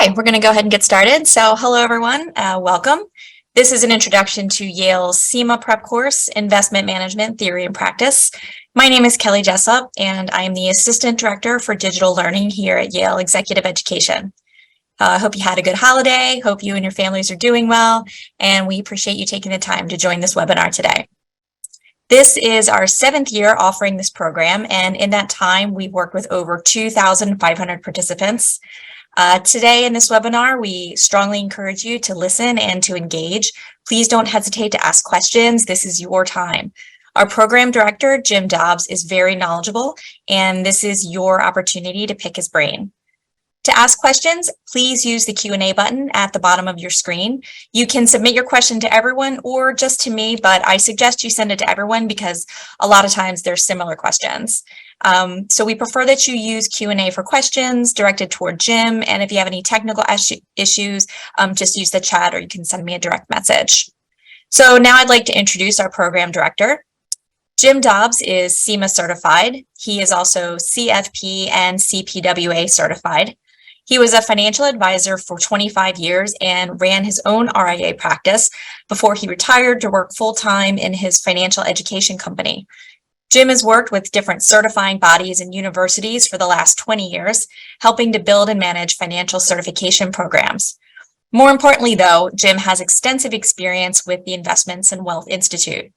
Okay, we're going to go ahead and get started. So hello, everyone. Welcome. This is an introduction to Yale's CIMA prep course, Investment Management Theory and Practice. My name is Kelly Jessup, and I am the Assistant Director for Digital Learning here at Yale Executive Education. I hope you had a good holiday. Hope you and your families are doing well, and we appreciate you taking the time to join this webinar today. This is our 7th year offering this program, and in that time, we've worked with over 2,500 participants. Today in this webinar, we strongly encourage you to listen and to engage. Please don't hesitate to ask questions. This is your time. Our program director, Jim Dobbs, is very knowledgeable, and this is your opportunity to pick his brain. To ask questions, please use the Q&A button at the bottom of your screen. You can submit your question to everyone or just to me, but I suggest you send it to everyone because a lot of times there's similar questions. So we prefer that you use Q&A for questions directed toward Jim, and if you have any technical issues, just use the chat or you can send me a direct message. So now I'd like to introduce our program director. Jim Dobbs is CIMA certified. He is also CFP and CPWA certified. He was a financial advisor for 25 years and ran his own RIA practice before he retired to work full-time in his financial education company. Jim has worked with different certifying bodies and universities for the last 20 years, helping to build and manage financial certification programs. More importantly, though, Jim has extensive experience with the Investments and Wealth Institute.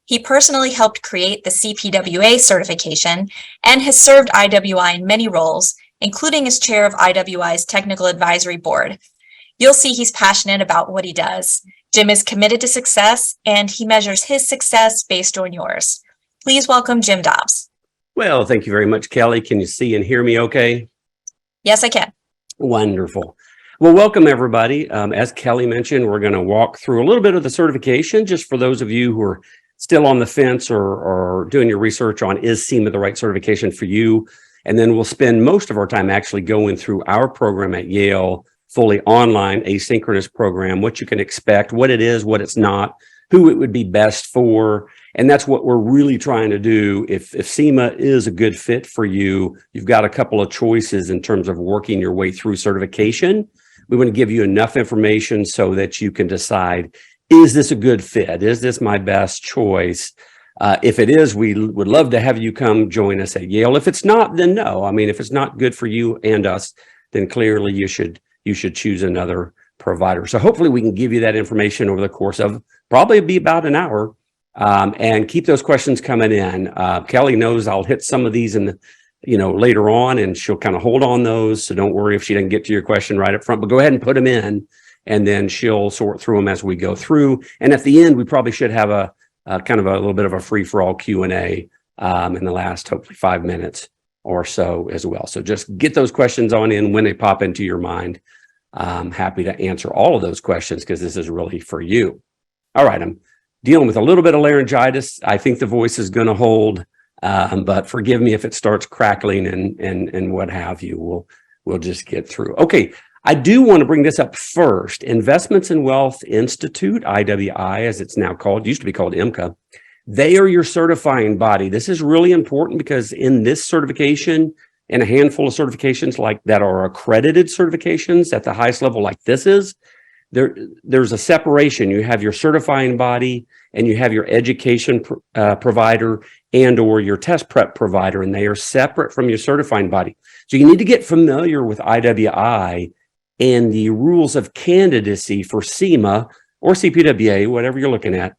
He personally helped create the CPWA certification and has served IWI in many roles, including as chair of IWI's Technical Advisory Board. You'll see he's passionate about what he does. Jim is committed to success, and he measures his success based on yours. Please welcome Jim Dobbs. Well, thank you very much, Kelly. Can you see and hear me okay? Yes, I can. Wonderful. Well, welcome, everybody. As Kelly mentioned, we're going to walk through a little bit of the certification, just for those of you who are still on the fence or doing your research on is CIMA the right certification for you. And then we'll spend most of our time actually going through our program at Yale, fully online, asynchronous program, what you can expect, what it is, what it's not, who it would be best for. And that's what we're really trying to do. If CIMA is a good fit for you, you've got a couple of choices in terms of working your way through certification. We want to give you enough information so that you can decide, is this a good fit? Is this my best choice? If it is, we would love to have you come join us at Yale. If it's not, then no. I mean, if it's not good for you and us, then clearly you should choose another provider. So hopefully we can give you that information over the course of probably be about an hour, and keep those questions coming in. Kelly knows I'll hit some of these in the, later on, and she'll kind of hold on those. So don't worry if she doesn't get to your question right up front, but go ahead and put them in, and then she'll sort through them as we go through. And at the end, we probably should have a kind of a little bit of a free-for-all Q&A in the last, hopefully, 5 minutes or so as well. So just get those questions on in when they pop into your mind. I'm happy to answer all of those questions because this is really for you. All right, I'm dealing with a little bit of laryngitis. I think the voice is going to hold, but forgive me if it starts crackling and what have you. We'll just get through. Okay, I do want to bring this up first. Investments and Wealth Institute, IWI, as it's now called, used to be called IMCA. They are your certifying body. This is really important because in this certification and a handful of certifications like that are accredited certifications at the highest level like this is, there's a separation. You have your certifying body and you have your education provider and or your test prep provider, and they are separate from your certifying body. So you need to get familiar with IWI and the rules of candidacy for CIMA or CPWA, whatever you're looking at,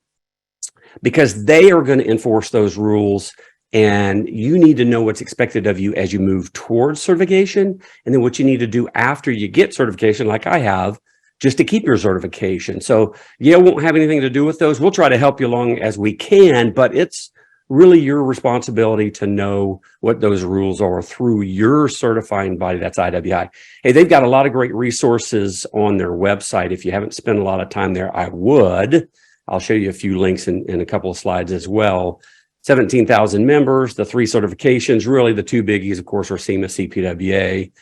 because they are going to enforce those rules, and you need to know what's expected of you as you move towards certification, and then what you need to do after you get certification, like I have, just to keep your certification. So Yale won't have anything to do with those. We'll try to help you along as we can, but it's really your responsibility to know what those rules are through your certifying body. That's IWI. Hey, they've got a lot of great resources on their website. If you haven't spent a lot of time there, I would. I'll show you a few links in a couple of slides as well. 17,000 members, the 3 certifications, really the 2 biggies, of course, are CIMA, CPWA.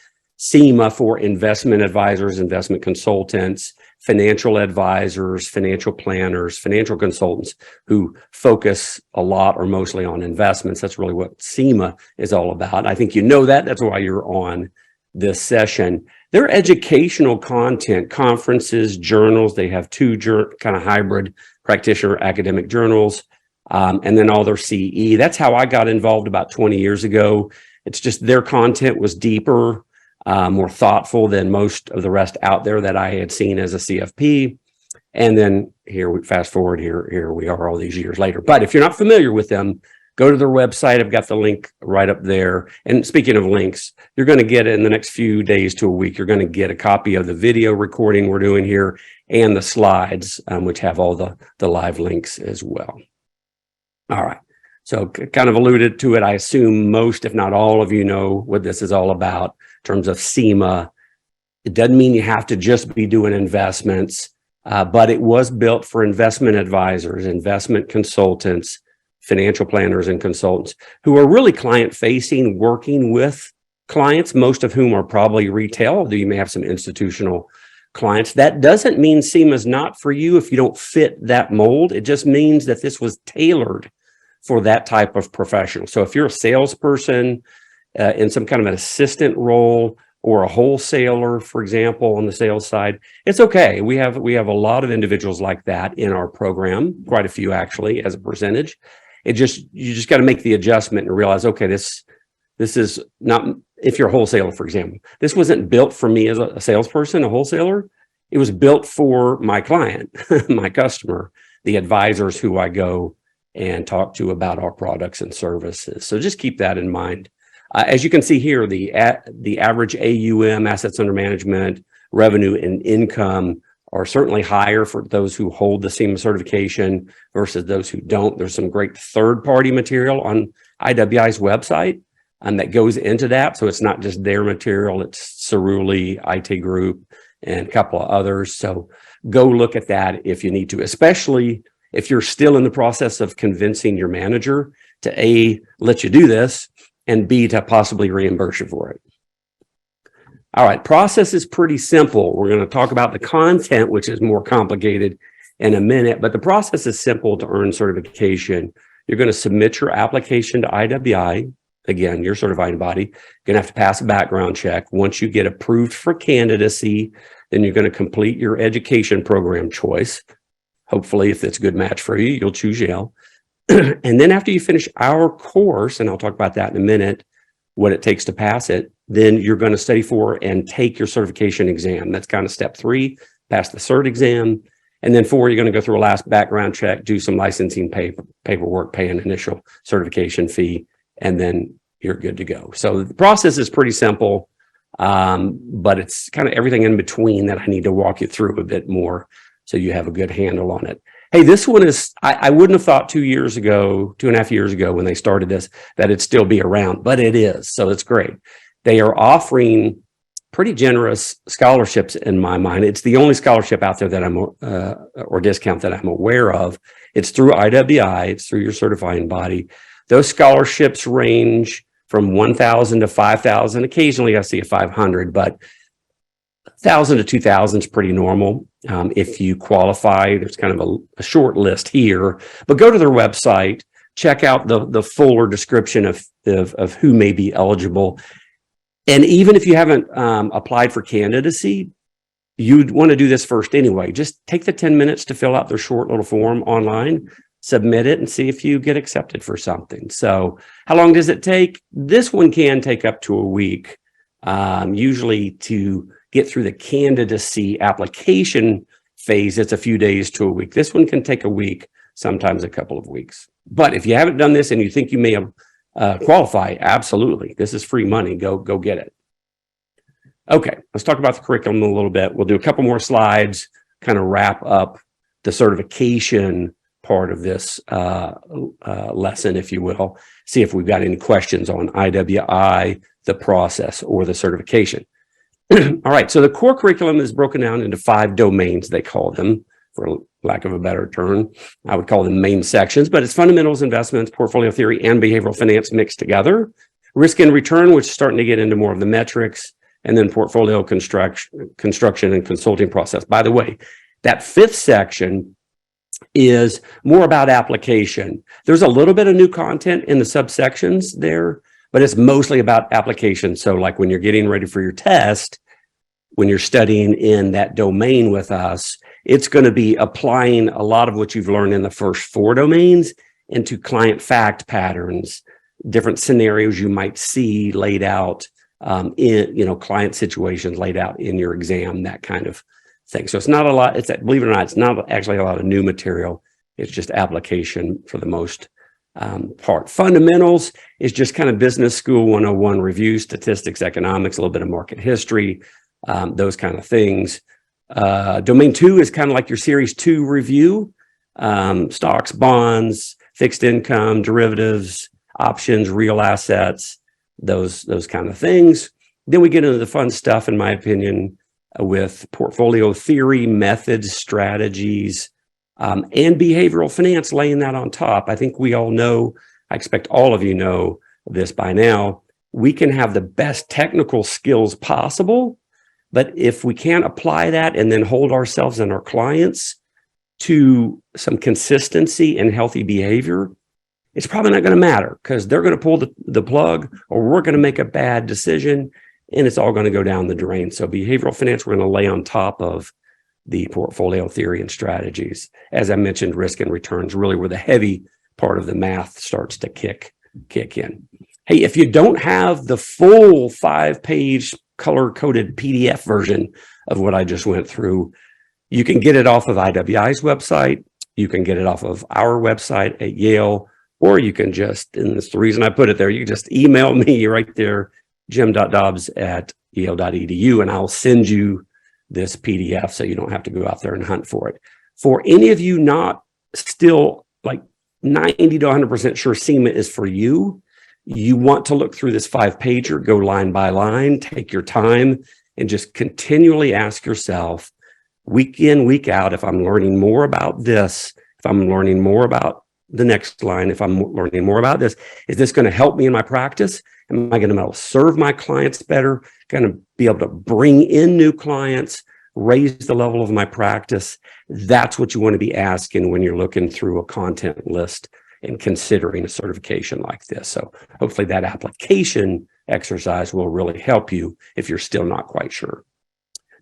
CIMA for investment advisors, investment consultants, financial advisors, financial planners, financial consultants who focus a lot or mostly on investments. That's really what CIMA is all about. I think you know that. That's why you're on this session. Their educational content, conferences, journals, they have two kind of hybrid practitioner academic journals, and then all their CE. That's how I got involved about 20 years ago. It's just their content was deeper, more thoughtful than most of the rest out there that I had seen as a CFP. And then here we fast forward, here we are all these years later. But if you're not familiar with them, go to their website. I've got the link right up there. And speaking of links, you're going to get it in the next few days to a week. You're going to get a copy of the video recording we're doing here and the slides, which have all the live links as well. All right. So kind of alluded to it. I assume most, if not all of you know what this is all about in terms of CIMA. It doesn't mean you have to just be doing investments. But it was built for investment advisors, investment consultants, financial planners and consultants who are really client-facing, working with clients, most of whom are probably retail, although you may have some institutional clients. That doesn't mean CIMA is not for you if you don't fit that mold. It just means that this was tailored for that type of professional. So if you're a salesperson in some kind of an assistant role, or a wholesaler, for example, on the sales side, it's okay. We have a lot of individuals like that in our program, quite a few actually, as a percentage. You just got to make the adjustment and realize, okay, this is not, if you're a wholesaler, for example, this wasn't built for me as a salesperson, a wholesaler. It was built for my client, my customer, the advisors who I go and talk to about our products and services. So just keep that in mind. As you can see here, the average AUM, assets under management, revenue, and income are certainly higher for those who hold the CIMA certification versus those who don't. There's some great third-party material on IWI's website that goes into that. So it's not just their material, it's Cerulli, IT Group, and a couple of others. So go look at that if you need to, especially if you're still in the process of convincing your manager to A, let you do this, and B, to possibly reimburse you for it. All right, process is pretty simple. We're going to talk about the content, which is more complicated in a minute, but the process is simple to earn certification. You're going to submit your application to IWI. Again, your certifying body. You're going to have to pass a background check. Once you get approved for candidacy, then you're going to complete your education program choice. Hopefully, if it's a good match for you, you'll choose Yale. And then after you finish our course, and I'll talk about that in a minute, what it takes to pass it, then you're going to study for and take your certification exam. That's kind of step 3, pass the cert exam. And then 4, you're going to go through a last background check, do some licensing paperwork, pay an initial certification fee, and then you're good to go. So the process is pretty simple, but it's kind of everything in between that I need to walk you through a bit more so you have a good handle on it. Hey, this one is, I wouldn't have thought 2.5 years ago when they started this, that it'd still be around, but it is. So it's great. They are offering pretty generous scholarships in my mind. It's the only scholarship out there that or discount that I'm aware of. It's through IWI. It's through your certifying body. Those scholarships range from $1,000 to $5,000. Occasionally I see a $500, but $1,000 to $2,000 is pretty normal. If you qualify, there's kind of a short list here, but go to their website, check out the fuller description of who may be eligible. And even if you haven't applied for candidacy, you'd want to do this first anyway. Just take the 10 minutes to fill out their short little form online, submit it, and see if you get accepted for something. So how long does it take? This one can take up to a week, usually to get through the candidacy application phase. It's a few days to a week. This one can take a week, sometimes a couple of weeks. But if you haven't done this and you think you may have qualify, absolutely. This is free money. Go get it. Okay, let's talk about the curriculum a little bit. We'll do a couple more slides, kind of wrap up the certification part of this lesson, if you will. See if we've got any questions on IWI, the process, or the certification. All right, so the core curriculum is broken down into 5 domains, they call them, for lack of a better term. I would call them main sections, but it's fundamentals, investments, portfolio theory, and behavioral finance mixed together. Risk and return, which is starting to get into more of the metrics, and then portfolio construction and consulting process. By the way, that 5th section is more about application. There's a little bit of new content in the subsections there, but it's mostly about application. So like when you're getting ready for your test, when you're studying in that domain with us, it's going to be applying a lot of what you've learned in the first 4 domains into client fact patterns, different scenarios you might see laid out in, client situations laid out in your exam, that kind of thing. So it's not a lot. Believe it or not, it's not actually a lot of new material. It's just application for the most part. Fundamentals is just kind of business school 101 review, statistics, economics, a little bit of market history, those kind of things. Domain 2 is kind of like your series 2 review, stocks, bonds, fixed income, derivatives, options, real assets, those kind of things. Then we get into the fun stuff, in my opinion, with portfolio theory, methods, strategies, and behavioral finance, laying that on top. I think we all know, I expect all of you know this by now, we can have the best technical skills possible, but if we can't apply that and then hold ourselves and our clients to some consistency and healthy behavior, it's probably not going to matter, because they're going to pull the plug, or we're going to make a bad decision, and it's all going to go down the drain. So behavioral finance, we're going to lay on top of the portfolio theory and strategies. As I mentioned, risk and returns, really where the heavy part of the math starts to kick in. Hey, if you don't have the full 5-page color-coded PDF version of what I just went through, you can get it off of IWI's website. You can get it off of our website at Yale, or you can just, and that's the reason I put it there, you can just email me right there, jim.dobbs@yale.edu, and I'll send you this PDF so you don't have to go out there and hunt for it. For any of you not still like 90 to 100% sure CIMA is for you, you want to look through this 5-pager, go line by line, take your time, and just continually ask yourself, week in, week out, if I'm learning more about this, if I'm learning more about the next line, if I'm learning more about this, is this going to help me in my practice? Am I going to be able to serve my clients better? Going to be able to bring in new clients, raise the level of my practice? That's what you want to be asking when you're looking through a content list and considering a certification like this. So hopefully that application exercise will really help you if you're still not quite sure.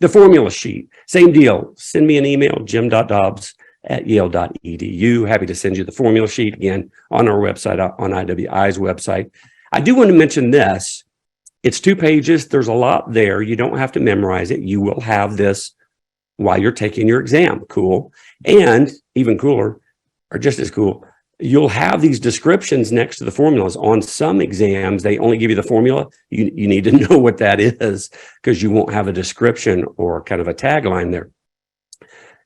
The formula sheet, same deal. Send me an email, jim.dobbs@yale.edu. Happy to send you the formula sheet, again, on our website, on IWI's website. I do want to mention this. It's 2 pages. There's a lot there. You don't have to memorize it. You will have this while you're taking your exam. Cool. And even cooler, or just as cool, you'll have these descriptions next to the formulas. On some exams, they only give you the formula. You need to know what that is, because you won't have a description or kind of a tagline there.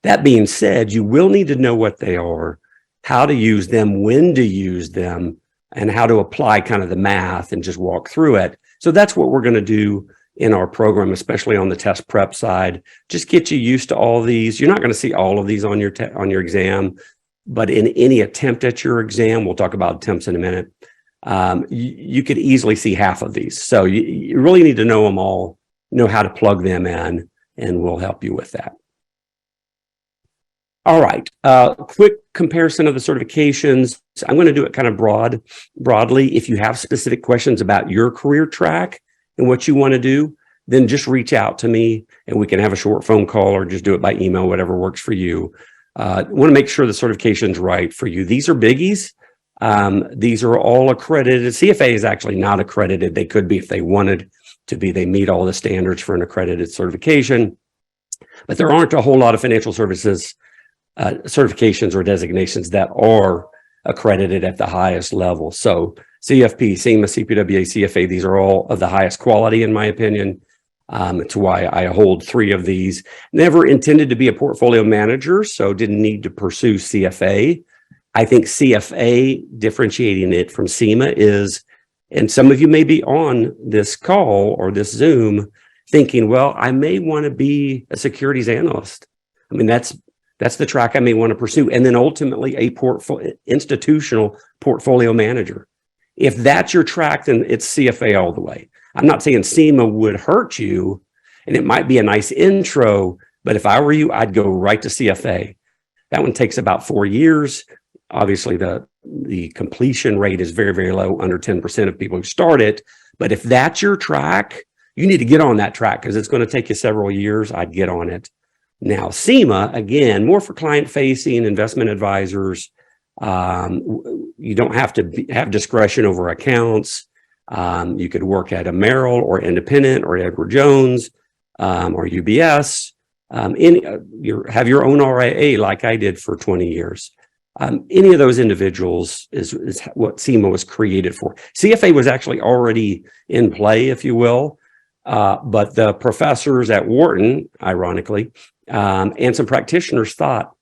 That being said, you will need to know what they are, how to use them, when to use them, and how to apply kind of the math and just walk through it. So that's what we're going to do in our program, especially on the test prep side. Just get you used to all these. You're not going to see all of these on your exam, but in any attempt at your exam, we'll talk about attempts in a minute, you could easily see half of these. So you really need to know them all, know how to plug them in, and we'll help you with that. All right, quick comparison of the certifications. I'm going to do it kind of broadly. If you have specific questions about your career track and what you want to do, then just reach out to me and we can have a short phone call or just do it by email, whatever works for you. Want to make sure the certification's right for you. These are biggies. These are all accredited. CFA is actually not accredited. They could be if they wanted to be. They meet all the standards for an accredited certification, but there aren't a whole lot of financial services certifications or designations that are accredited at the highest level. So CFP, CIMA, CPWA, CFA, these are all of the highest quality in my opinion. It's why I hold 3 of these. Never intended to be a portfolio manager, so didn't need to pursue CFA. I think CFA, differentiating it from CIMA is, and some of you may be on this call or this Zoom thinking, well, I may want to be a securities analyst. I mean, that's the track I may want to pursue. And then ultimately a institutional portfolio manager. If that's your track, then it's CFA all the way. I'm not saying CIMA would hurt you, and it might be a nice intro, but if I were you, I'd go right to CFA. That one takes about 4 years. obviously the completion rate is very, very low, under 10% of people who start it. But if that's your track, you need to get on that track because it's going to take you several years. I'd get on it. Now, CIMA, again, more for client-facing investment advisors. You don't have to have discretion over accounts. You could work at a Merrill or Independent or Edward Jones or UBS. Have your own RIA like I did for 20 years. Any of those individuals is what CIMA was created for. CFA was actually already in play, if you will, but the professors at Wharton, ironically, and some practitioners thought,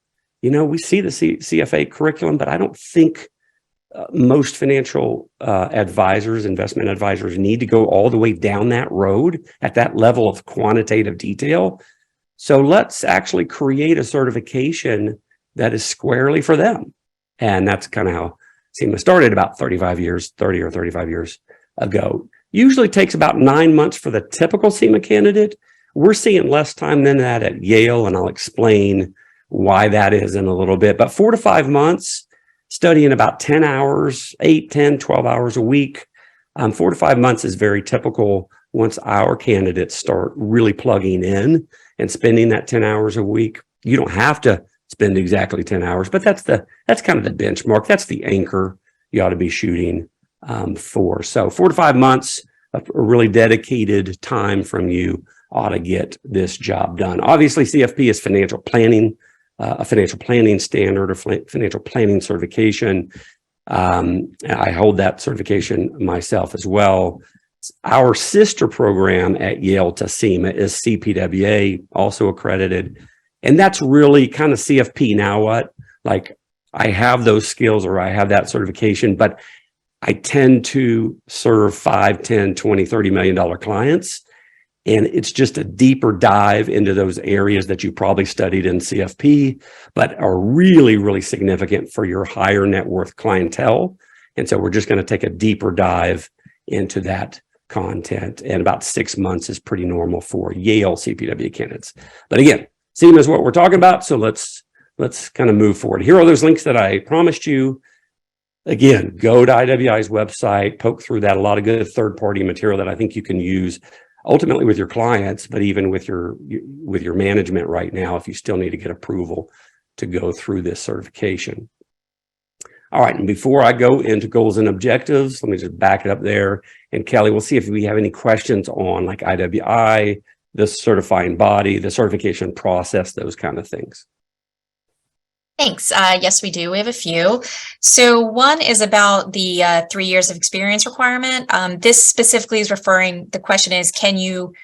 we see the CFA curriculum, but I don't think most financial advisors, investment advisors need to go all the way down that road at that level of quantitative detail. So let's actually create a certification that is squarely for them. And that's kind of how CIMA started about 30 or 35 years ago. Usually takes about 9 months for the typical CIMA candidate. We're seeing less time than that at Yale, and I'll explain why that is in a little bit. But 4 to 5 months, studying about 10 hours, 8, 10, 12 hours a week. 4 to 5 months is very typical once our candidates start really plugging in and spending that 10 hours a week. You don't have to spend exactly 10 hours, but that's kind of the benchmark. That's the anchor you ought to be shooting for. So 4 to 5 months, a really dedicated time from you ought to get this job done. Obviously, CFP is financial planning, a financial planning standard or financial planning certification. I hold that certification myself as well. Our sister program at Yale to CIMA is CPWA, also accredited. And that's really kind of CFP. Now what? Like, I have those skills or I have that certification, but I tend to serve 5, 10, 20, $30 million clients. And it's just a deeper dive into those areas that you probably studied in CFP, but are really, really significant for your higher net worth clientele. And so we're just going to take a deeper dive into that content. And about 6 months is pretty normal for Yale CPW candidates. But again, CIMA is what we're talking about. So let's kind of move forward. Here are those links that I promised you. Again, go to IWI's website, poke through that. A lot of good third-party material that I think you can use ultimately with your clients, but even with your management right now, if you still need to get approval to go through this certification. All right, and before I go into goals and objectives, let me just back it up there. And Kelly, we'll see if we have any questions on like IWI, the certifying body, the certification process, those kind of things. Thanks. Yes, we do. We have a few. So one is about the 3 years of experience requirement. This specifically is the question is, can you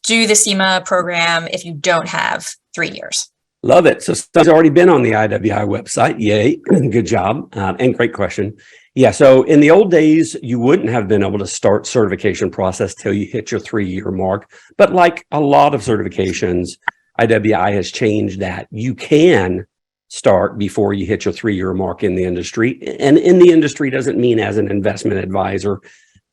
do the CIMA program if you don't have 3 years? Love it. So it's already been on the IWI website. Yay. Good job. And great question. Yeah. So in the old days, you wouldn't have been able to start certification process till you hit your 3-year mark. But like a lot of certifications, IWI has changed that. You can start before you hit your 3-year mark in the industry. And in the industry doesn't mean as an investment advisor,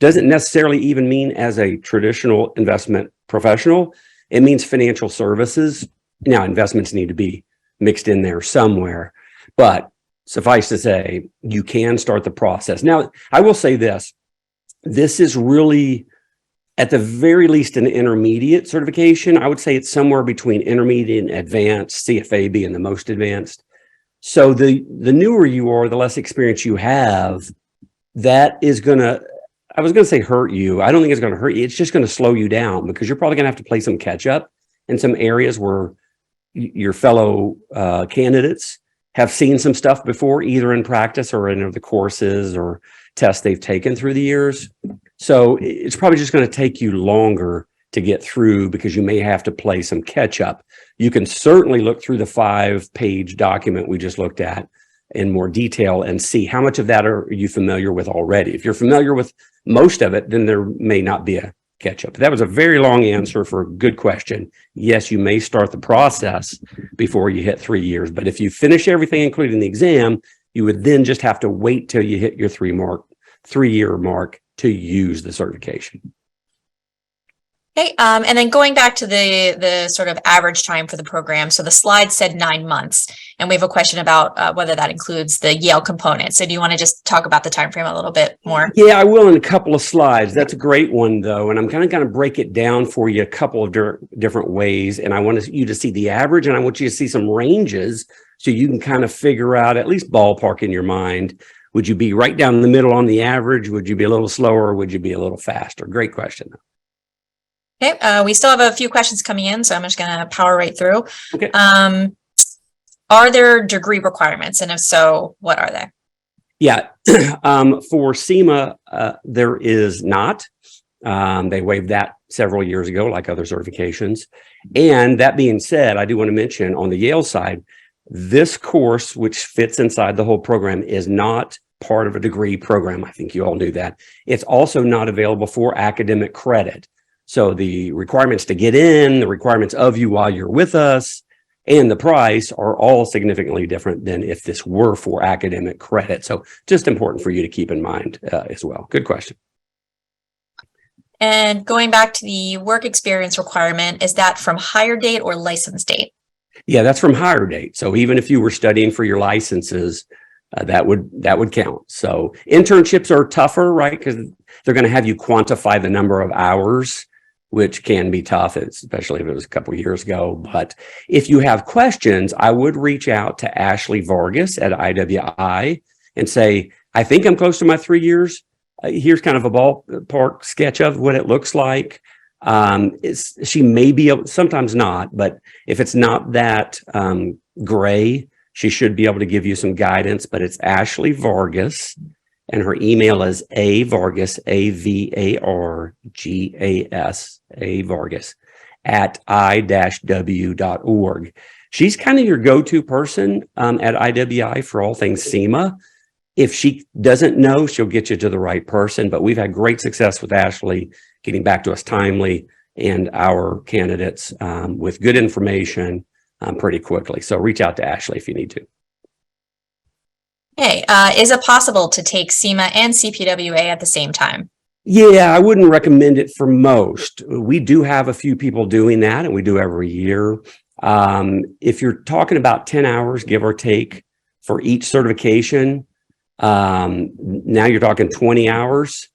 doesn't necessarily even mean as a traditional investment professional. It means financial services. Now, investments need to be mixed in there somewhere, but suffice to say, you can start the process. Now, I will say this is really, at the very least, an intermediate certification. I would say it's somewhere between intermediate and advanced, CFA being the most advanced. So the newer you are, the less experience you have, that is going to, I was going to say hurt you. I don't think it's going to hurt you. It's just going to slow you down because you're probably going to have to play some catch up in some areas where your fellow candidates have seen some stuff before, either in practice or in the courses or tests they've taken through the years. So it's probably just going to take you longer to get through because you may have to play some catch up. You can certainly look through the 5-page document we just looked at in more detail and see how much of that are you familiar with already. If you're familiar with most of it, then there may not be a catch up. That was a very long answer for a good question. Yes, you may start the process before you hit 3 years, but if you finish everything, including the exam, you would then just have to wait till you hit your 3-year mark to use the certification. Okay, and then going back to the sort of average time for the program. So the slide said 9 months, and we have a question about whether that includes the Yale component. So do you want to just talk about the time frame a little bit more? Yeah, I will in a couple of slides. That's a great one, though, and I'm going to break it down for you a couple of different ways. And I want you to see the average, and I want you to see some ranges so you can kind of figure out, at least ballpark in your mind. Would you be right down the middle on the average? Would you be a little slower? Or would you be a little faster? Great question. Okay, we still have a few questions coming in, so I'm just going to power right through. Okay. Are there degree requirements? And if so, what are they? Yeah, for CIMA, there is not. They waived that several years ago, like other certifications. And that being said, I do want to mention on the Yale side, this course, which fits inside the whole program, is not part of a degree program. I think you all knew that. It's also not available for academic credit. So the requirements to get in, the requirements of you while you're with us, and the price are all significantly different than if this were for academic credit. So just important for you to keep in mind as well. Good question. And going back to the work experience requirement, is that from hire date or license date? Yeah, that's from hire date. So even if you were studying for your licenses, that would count. So internships are tougher, right? Because they're going to have you quantify the number of hours, which can be tough, especially if it was a couple of years ago. But if you have questions, I would reach out to Ashley Vargas at IWI and say, I think I'm close to my 3 years. Here's kind of a ballpark sketch of what it looks like. She may be able, sometimes not, but if it's not that gray, she should be able to give you some guidance. But it's Ashley Vargas. And her email is avargas, AVARGAS, avargas, at i-w.org. She's kind of your go-to person at IWI for all things CIMA. If she doesn't know, she'll get you to the right person. But we've had great success with Ashley getting back to us timely and our candidates with good information pretty quickly. So reach out to Ashley if you need to. Okay, is it possible to take CIMA and CPWA at the same time? Yeah, I wouldn't recommend it for most. We do have a few people doing that, and we do every year. If you're talking about 10 hours, give or take, for each certification, now you're talking 20 hours.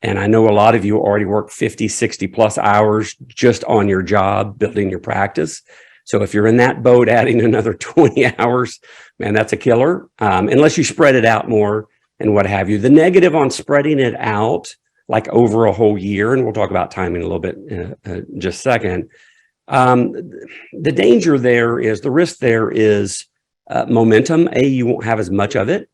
And I know a lot of you already work 50, 60 plus hours just on your job, building your practice. So if you're in that boat, adding another 20 hours, man, that's a killer, unless you spread it out more and what have you. The negative on spreading it out, like over a whole year, and we'll talk about timing a little bit in just a second. The danger there is, the risk there is momentum. You won't have as much of it.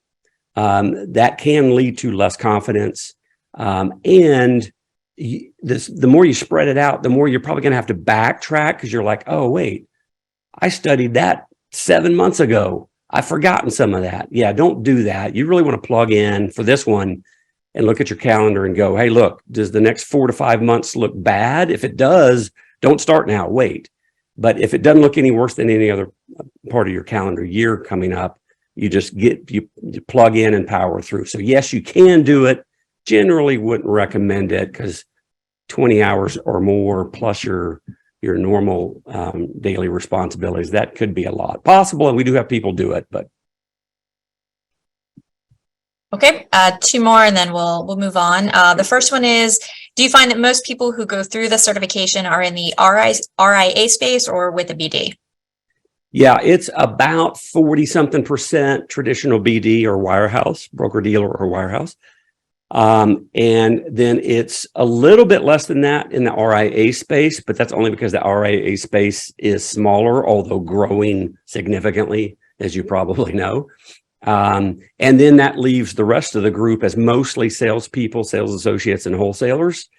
That can lead to less confidence. The more you spread it out, the more you're probably going to have to backtrack because you're like, oh, wait, I studied that 7 months ago. I've forgotten some of that. Yeah, don't do that. You really want to plug in for this one and look at your calendar and go, hey, look, does the next 4 to 5 months look bad? If it does, don't start now, wait. But if it doesn't look any worse than any other part of your calendar year coming up, you just you plug in and power through. So yes, you can do it. Generally wouldn't recommend it because 20 hours or more plus your normal daily responsibilities, that could be a lot. Possible, and we do have people do it, but. Okay, 2 more and then we'll move on. The first one is, do you find that most people who go through the certification are in the RIA space or with a BD? Yeah, it's about 40-something% traditional BD or wirehouse, broker dealer or wirehouse. And then it's a little bit less than that in the RIA space, but that's only because the RIA space is smaller, although growing significantly, as you probably know. And then that leaves the rest of the group as mostly salespeople, sales associates, and wholesalers.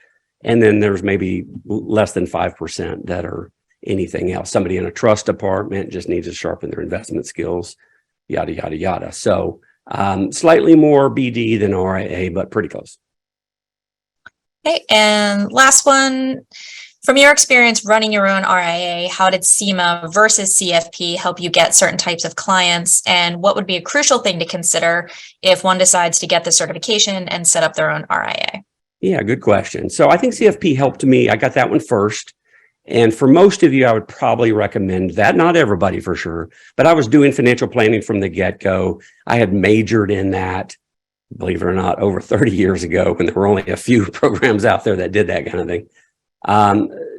And then there's maybe less than 5% that are anything else. Somebody in a trust department just needs to sharpen their investment skills, yada, yada, yada. So slightly more BD than RIA, but pretty close. Okay, and last one, from your experience running your own RIA, how did CIMA versus CFP help you get certain types of clients? And what would be a crucial thing to consider if one decides to get the certification and set up their own RIA? Yeah, good question. So I think CFP helped me. I got that one first. And for most of you, I would probably recommend that. Not everybody for sure, but I was doing financial planning from the get-go. I had majored in that, believe it or not, over 30 years ago when there were only a few programs out there that did that kind of thing.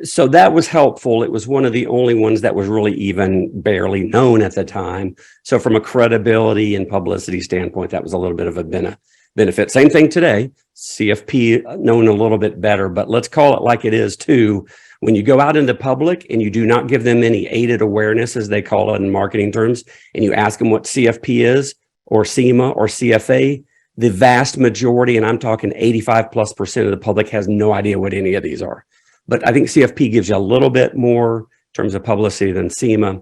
So that was helpful. It was one of the only ones that was really even barely known at the time. So from a credibility and publicity standpoint, that was a little bit of a benefit. Same thing today, CFP known a little bit better, but let's call it like it is too. When you go out into public and you do not give them any aided awareness, as they call it in marketing terms, and you ask them what CFP is or CIMA or CFA, the vast majority, and I'm talking 85+% of the public has no idea what any of these are. But I think CFP gives you a little bit more in terms of publicity than CIMA.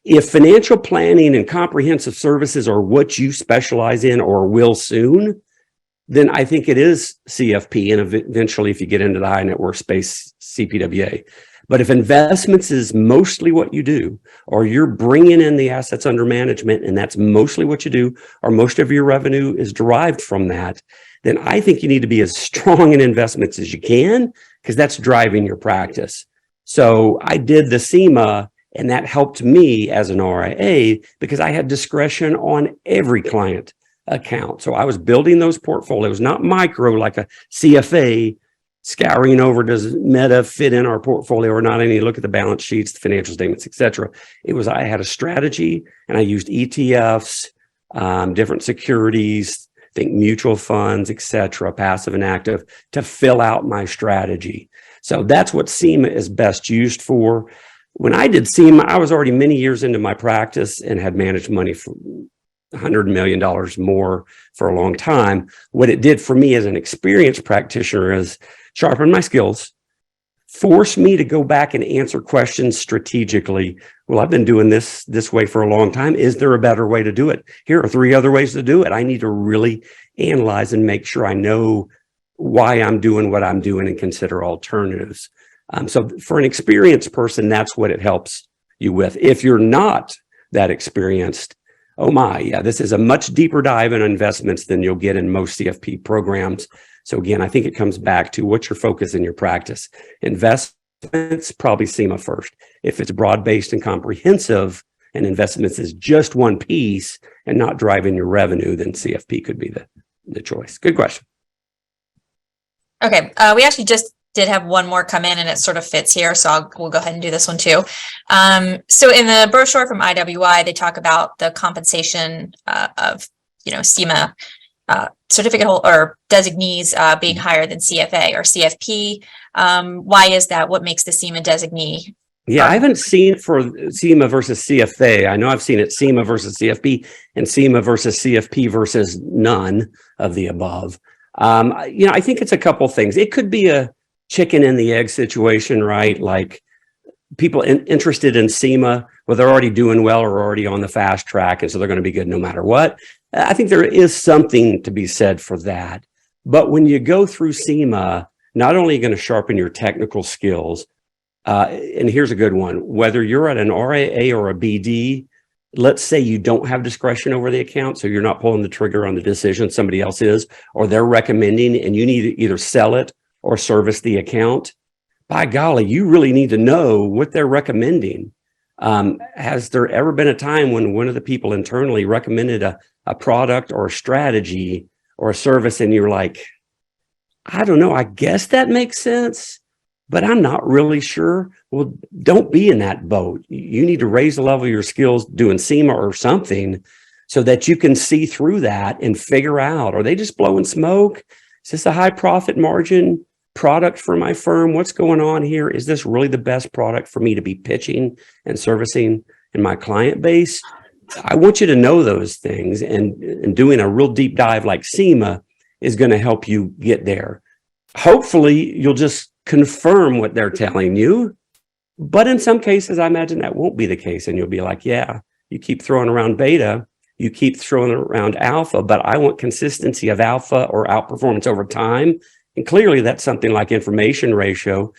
If financial planning and comprehensive services are what you specialize in or will soon, then I think it is CFP, and eventually if you get into the high net worth space, CPWA. But if investments is mostly what you do, or you're bringing in the assets under management and that's mostly what you do, or most of your revenue is derived from that, then I think you need to be as strong in investments as you can, because that's driving your practice. So I did the CIMA, and that helped me as an RIA because I had discretion on every client account. So I was building those portfolios, not micro like a CFA, scouring over, does Meta fit in our portfolio or not? And you look at the balance sheets, the financial statements, etc. It was, I had a strategy and I used ETFs, different securities, think mutual funds, etc., passive and active, to fill out my strategy. So that's what CIMA is best used for. When I did CIMA, I was already many years into my practice and had managed money for $100 million more for a long time. What it did for me as an experienced practitioner is sharpen my skills, force me to go back and answer questions strategically. Well, I've been doing this way for a long time. Is there a better way to do it? Here are 3 other ways to do it. I need to really analyze and make sure I know why I'm doing what I'm doing and consider alternatives. So for an experienced person, that's what it helps you with. If you're not that experienced, oh my, yeah, this is a much deeper dive in investments than you'll get in most CFP programs. So again, I think it comes back to what's your focus in your practice. Investments, probably CIMA first. If it's broad-based and comprehensive and investments is just one piece and not driving your revenue, then CFP could be the choice. Good question. Okay, we actually just did have one more come in and it sort of fits here, so we'll go ahead and do this one too. So in the brochure from IWI, they talk about the compensation of, CIMA certificate holder or designees being higher than CFA or CFP. Why is that? What makes the CIMA designee? Yeah, I haven't seen for CIMA versus CFA. I know I've seen it CIMA versus CFP and CIMA versus CFP versus none of the above. I think it's a couple things. It could be a chicken and the egg situation, right? Like people interested in CIMA, well, they're already doing well or already on the fast track, and so they're going to be good no matter what. I think there is something to be said for that. But when you go through CIMA, not only are you going to sharpen your technical skills, and here's a good one, whether you're at an RIA or a BD, let's say you don't have discretion over the account, so you're not pulling the trigger on the decision, somebody else is, or they're recommending, and you need to either sell it or service the account. By golly, you really need to know what they're recommending. Has there ever been a time when one of the people internally recommended a product or a strategy or a service and you're like, I don't know, I guess that makes sense, but I'm not really sure? Well, don't be in that boat. You need to raise the level of your skills doing CIMA or something so that you can see through that and figure out, are they just blowing smoke? Is this a high profit margin product for my firm? What's going on here? Is this really the best product for me to be pitching and servicing in my client base? I want you to know those things, and doing a real deep dive like CIMA is going to help you get there. Hopefully, you'll just confirm what they're telling you. But in some cases, I imagine that won't be the case. And you'll be like, yeah, you keep throwing around beta, you keep throwing around alpha, but I want consistency of alpha or outperformance over time. And clearly that's something like information ratio,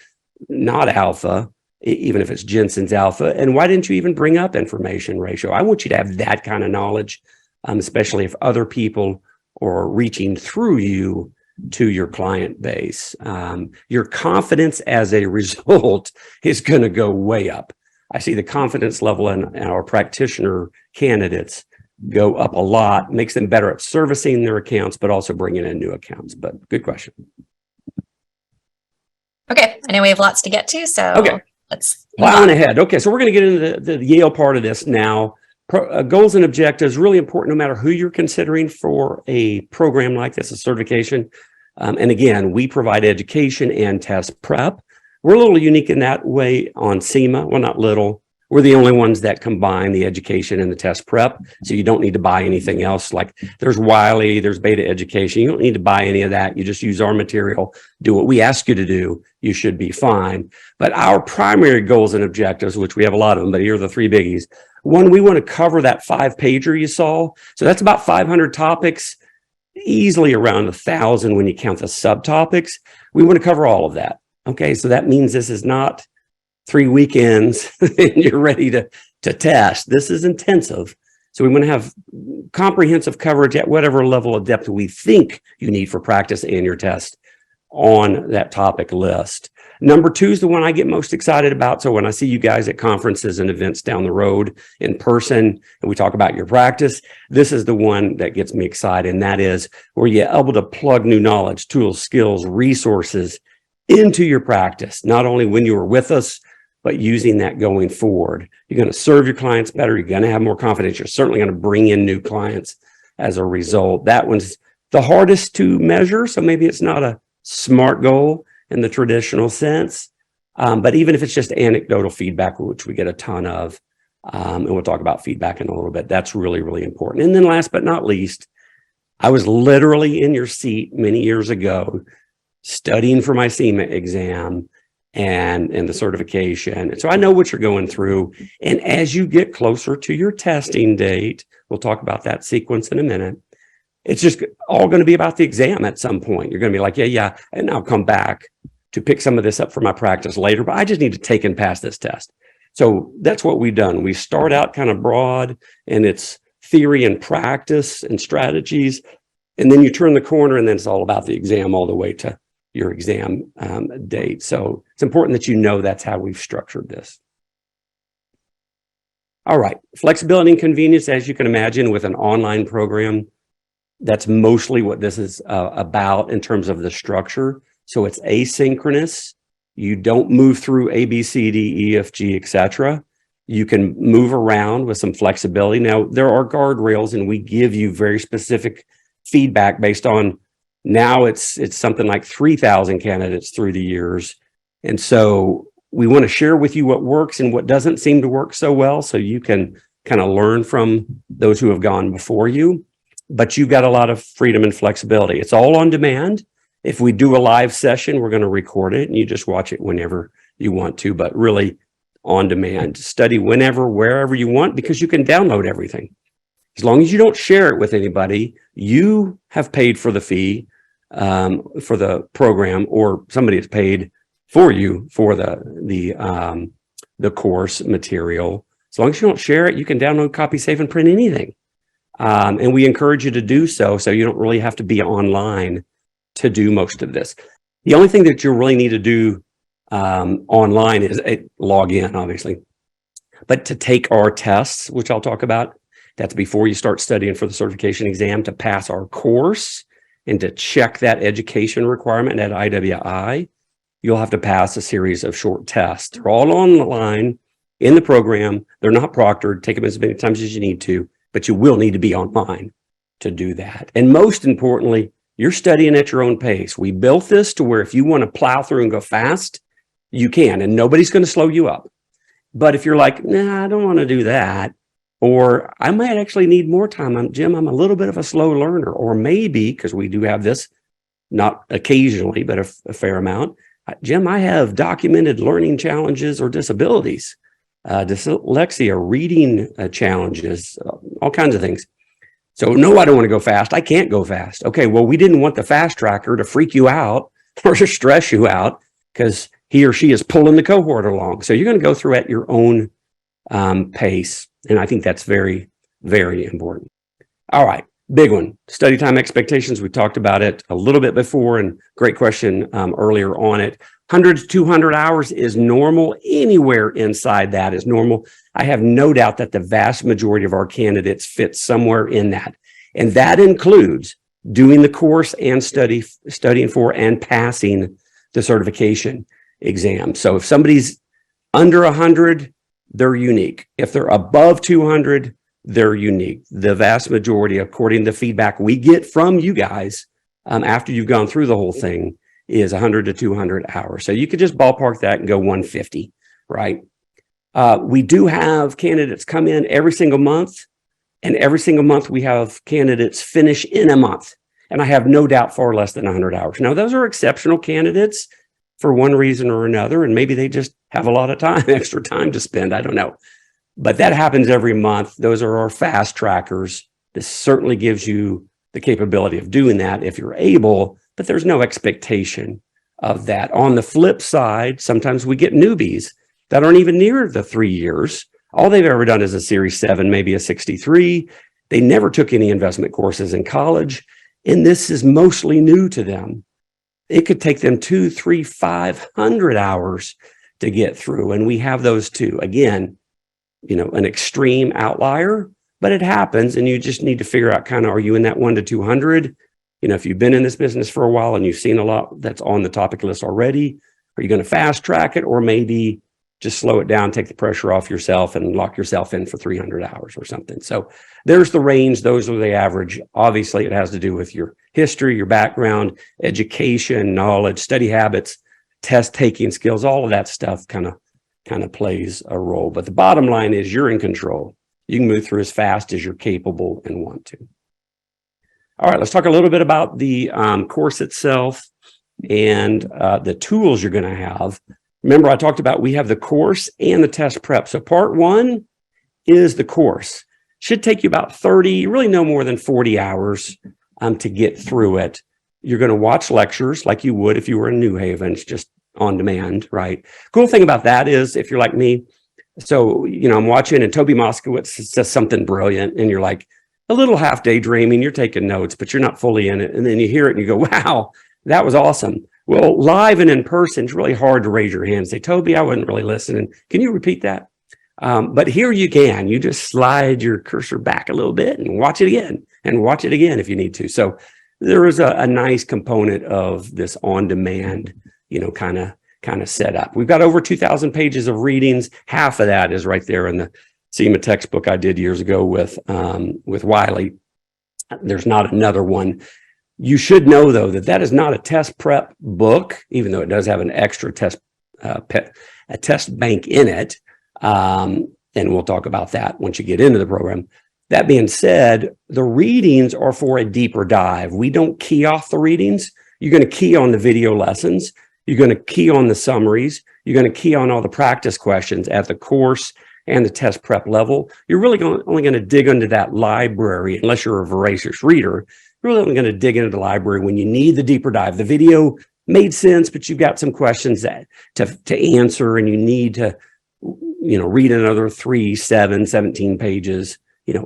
not alpha, even if it's Jensen's alpha. And why didn't you even bring up information ratio? I want you to have that kind of knowledge, especially if other people are reaching through you to your client base. Your confidence as a result is going to go way up. I see the confidence level in our practitioner candidates go up a lot, makes them better at servicing their accounts, but also bringing in new accounts. But good question. Okay, I know we have lots to get to, so okay, let's plowing ahead. Okay, so we're going to get into the Yale part of this now. Goals and objectives, really important no matter who you're considering for a program like this, a certification. And again, we provide education and test prep. We're a little unique in that way on CIMA. Well, not little. We're the only ones that combine the education and the test prep. So you don't need to buy anything else. Like there's Wiley, there's Beta Education. You don't need to buy any of that. You just use our material, do what we ask you to do. You should be fine. But our primary goals and objectives, which we have a lot of them, but here are the three biggies. One, we want to cover that 5-pager you saw. So that's about 500 topics, easily around 1,000 when you count the subtopics. We want to cover all of that. Okay, so that means this is not 3 weekends and you're ready to test. This is intensive. So we want to have comprehensive coverage at whatever level of depth we think you need for practice and your test on that topic list. Number 2 is the one I get most excited about. So when I see you guys at conferences and events down the road in person, and we talk about your practice, this is the one that gets me excited. And that is where you're able to plug new knowledge, tools, skills, resources into your practice, not only when you were with us, but using that going forward. You're going to serve your clients better. You're going to have more confidence. You're certainly going to bring in new clients as a result. That one's the hardest to measure. So maybe it's not a SMART goal in the traditional sense. But even if it's just anecdotal feedback, which we get a ton of, and we'll talk about feedback in a little bit, that's really, really important. And then last but not least, I was literally in your seat many years ago studying for my CIMA exam and the certification. And so I know what you're going through. And as you get closer to your testing date, we'll talk about that sequence in a minute. It's just all going to be about the exam at some point. You're going to be like, yeah, and I'll come back to pick some of this up for my practice later, but I just need to take and pass this test. So that's what we've done. We start out kind of broad and it's theory and practice and strategies. And then you turn the corner and then it's all about the exam all the way to your exam date. So it's important that you know that's how we've structured this. All right, flexibility and convenience, as you can imagine, with an online program, that's mostly what this is about in terms of the structure. So it's asynchronous. You don't move through A, B, C, D, E, F, G, etc. You can move around with some flexibility. Now, there are guardrails, and we give you very specific feedback based on, now it's something like 3,000 candidates through the years. And so we want to share with you what works and what doesn't seem to work so well, so you can kind of learn from those who have gone before you. But you've got a lot of freedom and flexibility. It's all on demand. If we do a live session, we're going to record it and you just watch it whenever you want to, but really on demand. Study whenever, wherever you want, because you can download everything. As long as you don't share it with anybody, you have paid for the fee for the program, or somebody has paid for you for the course material. As long as you don't share it, you can download, copy, save, and print anything. And we encourage you to do so you don't really have to be online to do most of this. The only thing that you really need to do online is log in, obviously. But to take our tests, which I'll talk about, that's before you start studying for the certification exam, to pass our course and to check that education requirement at IWI, you'll have to pass a series of short tests. They're all online in the program. They're not proctored. Take them as many times as you need to, but you will need to be online to do that. And most importantly, you're studying at your own pace. We built this to where if you want to plow through and go fast, you can, and nobody's going to slow you up. But if you're like, nah, I don't want to do that, or I might actually need more time. Jim, I'm a little bit of a slow learner, or maybe, because we do have this, not occasionally, but a fair amount. Jim, I have documented learning challenges or disabilities, dyslexia, reading challenges, all kinds of things. So no, I don't want to go fast. I can't go fast. Okay, well, we didn't want the fast tracker to freak you out or to stress you out because he or she is pulling the cohort along. So you're going to go through at your own pace. And I think that's very, very important. All right. Big one, study time expectations. We talked about it a little bit before, and great question earlier on it. 100 to 200 hours is normal. Anywhere inside that is normal. I have no doubt that the vast majority of our candidates fit somewhere in that. And that includes doing the course and studying for and passing the certification exam. So if somebody's under 100, they're unique. If they're above 200, they're unique. The vast majority, according to the feedback we get from you guys after you've gone through the whole thing, is 100 to 200 hours. So you could just ballpark that and go 150, right? We do have candidates come in every single month, and every single month we have candidates finish in a month. And I have no doubt far less than 100 hours. Now, those are exceptional candidates for one reason or another, and maybe they just have a lot of time, extra time to spend. I don't know. But that happens every month. Those are our fast trackers. This certainly gives you the capability of doing that if you're able, but there's no expectation of that. On the flip side, sometimes we get newbies that aren't even near the 3 years. All they've ever done is a Series 7, maybe a 63. They never took any investment courses in college, and this is mostly new to them. It could take them 200, 300, 500 hours to get through, and we have those too. Again, an extreme outlier, but it happens, and you just need to figure out are you in that 1 to 200? If you've been in this business for a while and you've seen a lot that's on the topic list already, are you going to fast track it, or maybe just slow it down, take the pressure off yourself and lock yourself in for 300 hours or something? So there's the range. Those are the average. Obviously, it has to do with your history, your background, education, knowledge, study habits, test taking skills, all of that stuff kind of plays a role. But the bottom line is you're in control. You can move through as fast as you're capable and want to. All right, let's talk a little bit about the course itself and the tools you're going to have. Remember, I talked about we have the course and the test prep. So part 1 is the course. Should take you about 30, really no more than 40 hours to get through it. You're going to watch lectures like you would if you were in New Haven. It's just on demand, right? Cool thing about that is if you're like me, so, I'm watching and Toby Moskowitz says something brilliant and you're like a little half daydreaming, you're taking notes, but you're not fully in it. And then you hear it and you go, wow, that was awesome. Well, live and in person, it's really hard to raise your hand and say, Toby, I wasn't really listening. Can you repeat that? But here you can. You just slide your cursor back a little bit and watch it again and watch it again if you need to. So there is a nice component of this on-demand, kind of set up. We've got over 2,000 pages of readings. Half of that is right there in the CIMA textbook I did years ago with Wiley. There's not another one. You should know, though, that is not a test prep book, even though it does have an extra test bank in it. And we'll talk about that once you get into the program. That being said, the readings are for a deeper dive. We don't key off the readings. You're going to key on the video lessons. You're going to key on the summaries. You're going to key on all the practice questions at the course and the test prep level. You're really only going to dig into that library, unless you're a voracious reader. You're really only going to dig into the library when you need the deeper dive. The video made sense, but you've got some questions that to answer, and you need to read another 3, 7, 17 pages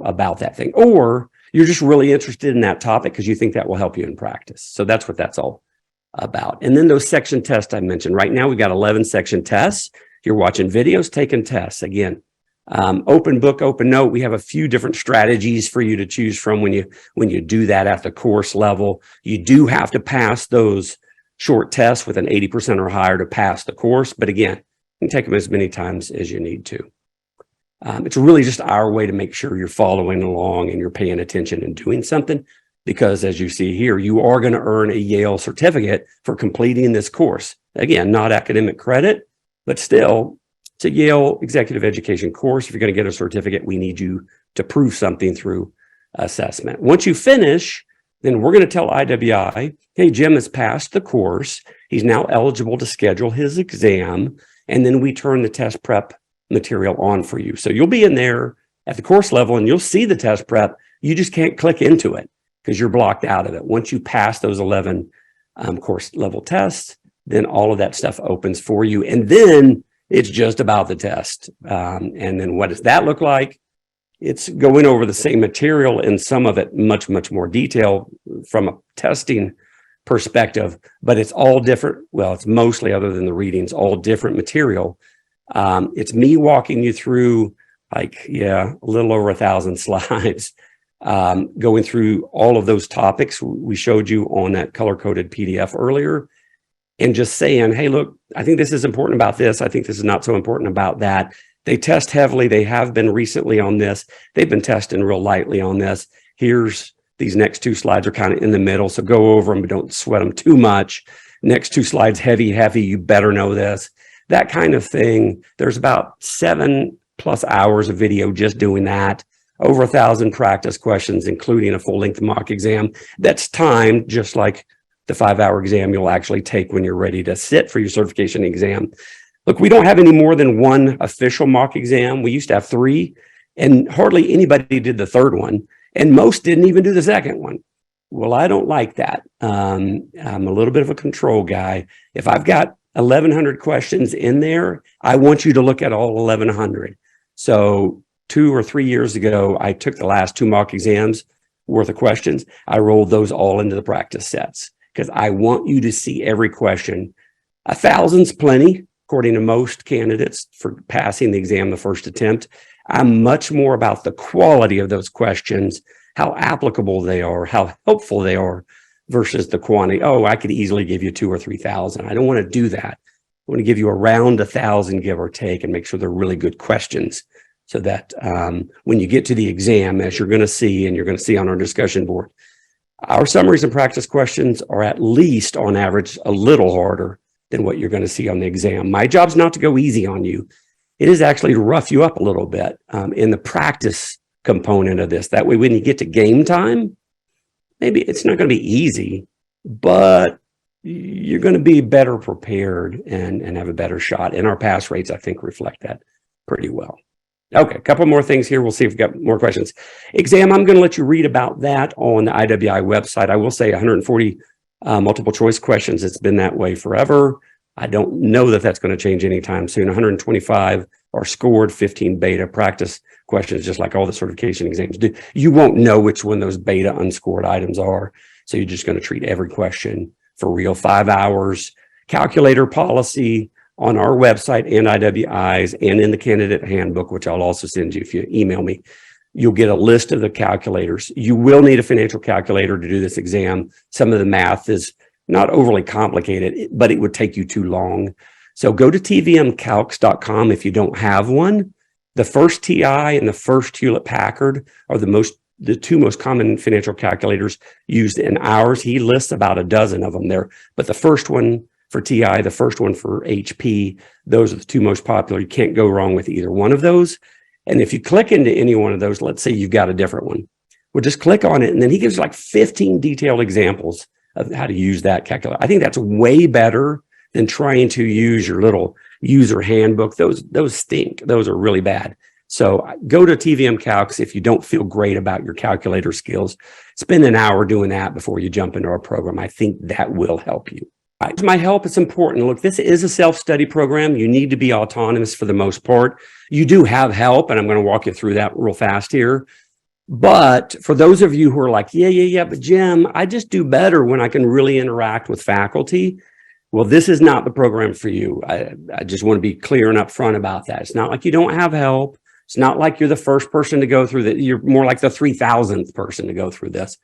about that thing. Or you're just really interested in that topic because you think that will help you in practice. So that's what that's all about. And then those section tests I mentioned. Right now we've got 11 section tests. You're watching videos, taking tests. Again, open book, open note. We have a few different strategies for you to choose from when you do that at the course level. You do have to pass those short tests with an 80% or higher to pass the course. But again, you can take them as many times as you need to. It's really just our way to make sure you're following along and you're paying attention and doing something. Because as you see here, you are going to earn a Yale certificate for completing this course. Again, not academic credit, but still, it's a Yale executive education course. If you're going to get a certificate, we need you to prove something through assessment. Once you finish, then we're going to tell IWI, hey, Jim has passed the course. He's now eligible to schedule his exam. And then we turn the test prep material on for you. So you'll be in there at the course level and you'll see the test prep. You just can't click into it because you're blocked out of it. Once you pass those 11 course level tests, then all of that stuff opens for you. And then it's just about the test. And then what does that look like? it's going over the same material in some of it much, much more detail from a testing perspective, but it's all different. Well, it's mostly, other than the readings, all different material. It's me walking you through a little over 1,000 slides, going through all of those topics we showed you on that color-coded PDF earlier, and just saying, hey, look, I think this is important about this. I think this is not so important about that. They test heavily. They have been recently on this. They've been testing real lightly on this. Here's these next 2 slides are kind of in the middle, so go over them, but don't sweat them too much. Next 2 slides, heavy, you better know this. That kind of thing. There's about 7+ hours of video just doing that. Over 1,000 practice questions, including a full-length mock exam. That's timed just like the 5-hour exam you'll actually take when you're ready to sit for your certification exam. Look, we don't have any more than 1 official mock exam. We used to have 3, and hardly anybody did the 3rd one, and most didn't even do the 2nd one. Well, I don't like that. I'm a little bit of a control guy. If I've got 1,100 questions in there, I want you to look at all 1,100. So 2 or 3 years ago, I took the last 2 mock exams worth of questions. I rolled those all into the practice sets because I want you to see every question. 1,000's plenty, according to most candidates, for passing the exam the first attempt. I'm much more about the quality of those questions, how applicable they are, how helpful they are, versus the quantity. Oh, I could easily give you 2,000 or 3,000. I don't want to do that. I want to give you around 1,000, give or take, and make sure they're really good questions, so that when you get to the exam, as you're going to see, and you're going to see on our discussion board, our summaries and practice questions are at least on average a little harder than what you're going to see on the exam. My job's not to go easy on you. It is actually to rough you up a little bit in the practice component of this. That way, when you get to game time, maybe it's not going to be easy, but you're going to be better prepared and have a better shot. And our pass rates, I think, reflect that pretty well. Okay, a couple more things here. We'll see if we've got more questions. Exam, I'm going to let you read about that on the IWI website. I will say 140 multiple choice questions. It's been that way forever. I don't know that that's going to change anytime soon. 125 are scored, 15 beta practice questions, just like all the certification exams do. You won't know which one those beta unscored items are. So you're just going to treat every question for real. 5 hours. Calculator policy on our website and IWI's, and in the candidate handbook, which I'll also send you if you email me. You'll get a list of the calculators. You will need a financial calculator to do this exam. Some of the math is not overly complicated, but it would take you too long. So go to tvmcalcs.com if you don't have one. The first TI and the first Hewlett Packard are the 2 most common financial calculators used in ours. He lists about a dozen of them there, but the first one for TI, the first one for HP, those are the 2 most popular. You can't go wrong with either one of those. And if you click into any one of those, let's say you've got a different one, well, just click on it, and then he gives like 15 detailed examples of how to use that calculator. I think that's way better than trying to use your little user handbook. Those stink. Those are really bad. So go to TVM Calcs if you don't feel great about your calculator skills. Spend an hour doing that before you jump into our program. I think that will help you. My help is important. Look, this is a self-study program. You need to be autonomous for the most part. You do have help, and I'm going to walk you through that real fast here. But for those of you who are like, but Jim, I just do better when I can really interact with faculty. Well, this is not the program for you. I just want to be clear and upfront about that. It's not like you don't have help. It's not like you're the first person to go through that. You're more like the 3,000th person to go through this.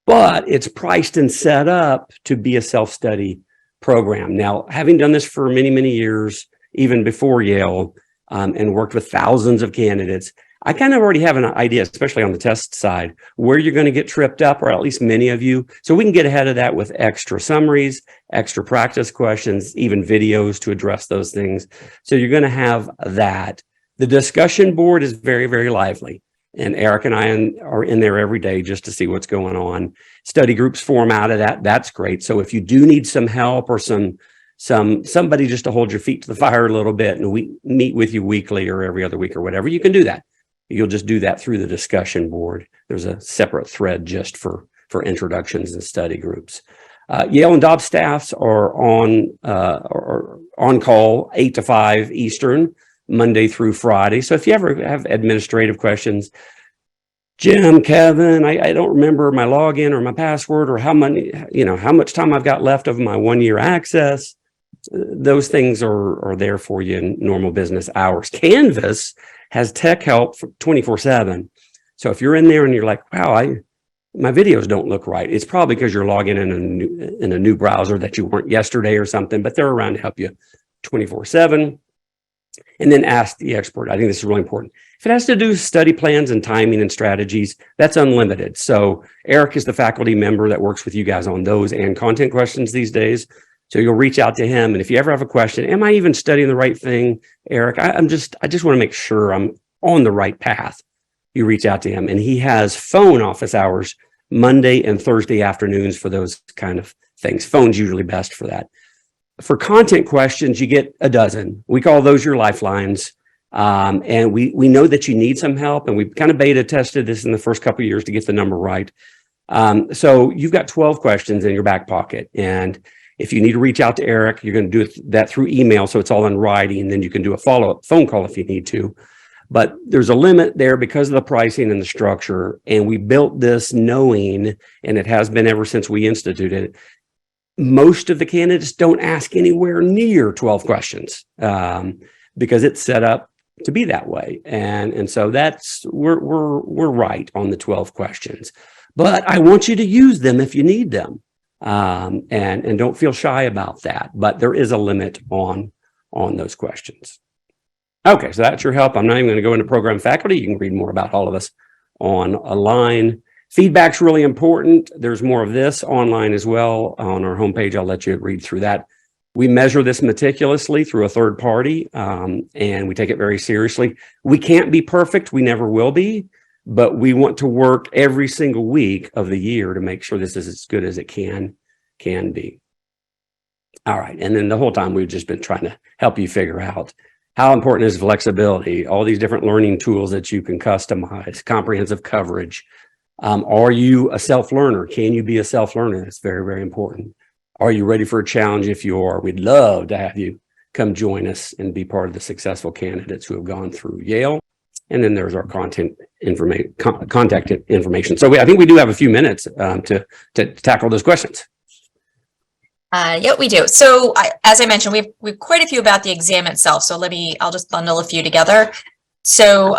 But it's priced and set up to be a self-study program. Now, having done this for many, many years, even before Yale, and worked with thousands of candidates, I kind of already have an idea, especially on the test side, where you're going to get tripped up, or at least many of you. So we can get ahead of that with extra summaries, extra practice questions, even videos to address those things. So you're going to have that. The discussion board is very, very lively. And Eric and I are in there every day just to see what's going on. Study groups form out of that. That's great. So if you do need some help or somebody just to hold your feet to the fire a little bit, and we meet with you weekly or every other week or whatever, you can do that. You'll just do that through the discussion board. There's a separate thread just for introductions and study groups. Yale and Dobbs staffs are on call 8 to 5 Eastern, Monday through Friday. So if you ever have administrative questions, Jim, Kevin, I don't remember my login or my password or how much time I've got left of my 1 year access. Those things are there for you in normal business hours. Canvas has tech help for 24/7. So if you're in there and you're like, wow, my videos don't look right, it's probably because you're logging in a new browser that you weren't yesterday or something, but they're around to help you 24/7. And then ask the expert. I think this is really important. If it has to do with study plans and timing and strategies, that's unlimited. So Eric is the faculty member that works with you guys on those and content questions these days. So you'll reach out to him. And if you ever have a question, am I even studying the right thing, Eric? I just want to make sure I'm on the right path. You reach out to him, and he has phone office hours Monday and Thursday afternoons for those kind of things. Phone's usually best for that. For content questions, you get a dozen. We call those your lifelines. And we know that you need some help, and we've kind of beta tested this in the first couple of years to get the number right. So you've got 12 questions in your back pocket. And if you need to reach out to Eric, you're going to do that through email. So it's all in writing, and then you can do a follow-up phone call if you need to. But there's a limit there because of the pricing and the structure. And we built this knowing, and it has been ever since we instituted it, most of the candidates don't ask anywhere near 12 questions because it's set up to be that way. And so we're right on the 12 questions. But I want you to use them if you need them. And don't feel shy about that. But there is a limit on those questions. Okay, so that's your help. I'm not even going to go into program faculty. You can read more about all of us online. Feedback's really important. There's more of this online as well on our homepage. I'll let you read through that. We measure this meticulously through a third party, and we take it very seriously. We can't be perfect. We never will be, but we want to work every single week of the year to make sure this is as good as it can be. All right, and then the whole time we've just been trying to help you figure out how important is flexibility, all these different learning tools that you can customize, comprehensive coverage. Are you a self-learner? Can you be a self-learner? That's very, very important. Are you ready for a challenge? If you are, we'd love to have you come join us and be part of the successful candidates who have gone through Yale. And then there's our contact information. So I think we do have a few minutes to tackle those questions. Yeah, we do. So as I mentioned, we've quite a few about the exam itself. So I'll just bundle a few together. So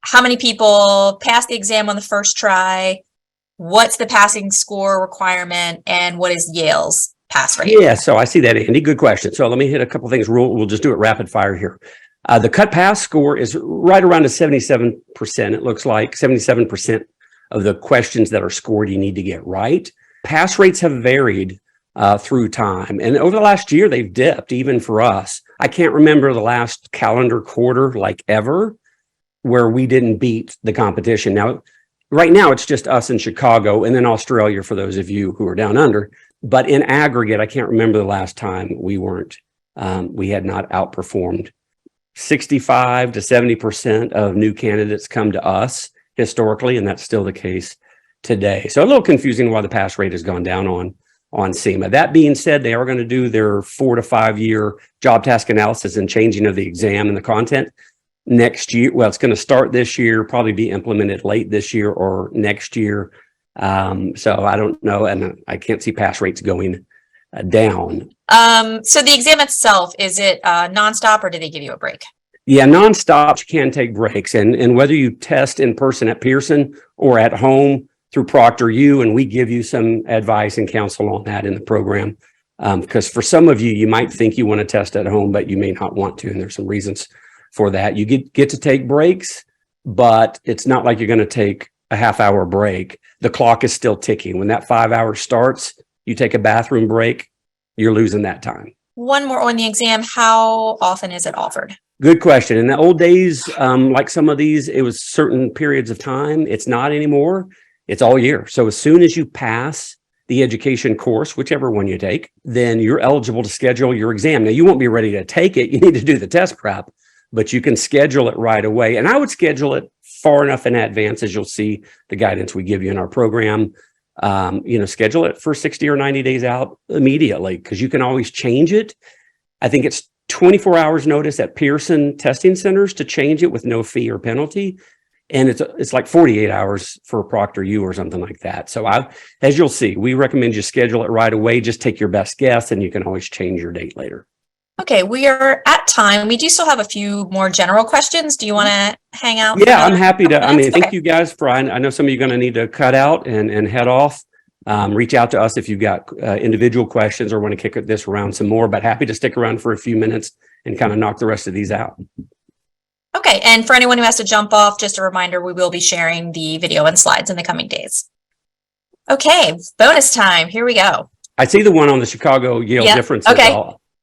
how many people pass the exam on the first try? What's the passing score requirement? And what is Yale's pass rate? Yeah, so I see that, Andy. Good question. So let me hit a couple things. We'll just do it rapid fire here. The cut pass score is right around a 77%. It looks like 77% of the questions that are scored you need to get right. Pass rates have varied through time. And over the last year, they've dipped, even for us. I can't remember the last calendar quarter, like ever, where we didn't beat the competition. Now, right now, it's just us in Chicago and then Australia for those of you who are down under. But in aggregate, I can't remember the last time we had not outperformed. 65 to 70% of new candidates come to us historically, and that's still the case today. So a little confusing why the pass rate has gone down on CIMA. That being said, they are going to do their 4 to 5 year job task analysis and changing of the exam and the content next year. Well, it's going to start this year, probably be implemented late this year or next year. So I don't know, and I can't see pass rates going down. So the exam itself, is it nonstop or do they give you a break? Yeah, nonstop. You can take breaks, and whether you test in person at Pearson or at home through ProctorU, and we give you some advice and counsel on that in the program. Because for some of you, you might think you want to test at home, but you may not want to, and there's some reasons for that. You get to take breaks, but it's not like you're going to take a half-hour break. The clock is still ticking. When that 5 hours starts, you take a bathroom break, you're losing that time. One more on the exam. How often is it offered? Good question. In the old days, like some of these, it was certain periods of time. It's not anymore. It's all year. So as soon as you pass the education course, whichever one you take, then you're eligible to schedule your exam. Now, you won't be ready to take it. You need to do the test prep, but you can schedule it right away. And I would schedule it far enough in advance, as you'll see the guidance we give you in our program. Schedule it for 60 or 90 days out immediately, because you can always change it. I think it's 24 hours notice at Pearson testing centers to change it with no fee or penalty. And it's like 48 hours for ProctorU or something like that. So as you'll see, we recommend you schedule it right away. Just take your best guess and you can always change your date later. Okay, we are at time. We do still have a few more general questions. Do you want to hang out? Yeah, I'm happy to. I mean, thank Okay. you guys for, I know some of you are going to need to cut out and head off. Reach out to us if you've got individual questions or want to kick this around some more, but happy to stick around for a few minutes and kind of knock the rest of these out. Okay, and for anyone who has to jump off, just a reminder, we will be sharing the video and slides in the coming days. Okay, bonus time. Here we go. I see the one on the Chicago-Yale differences. Okay.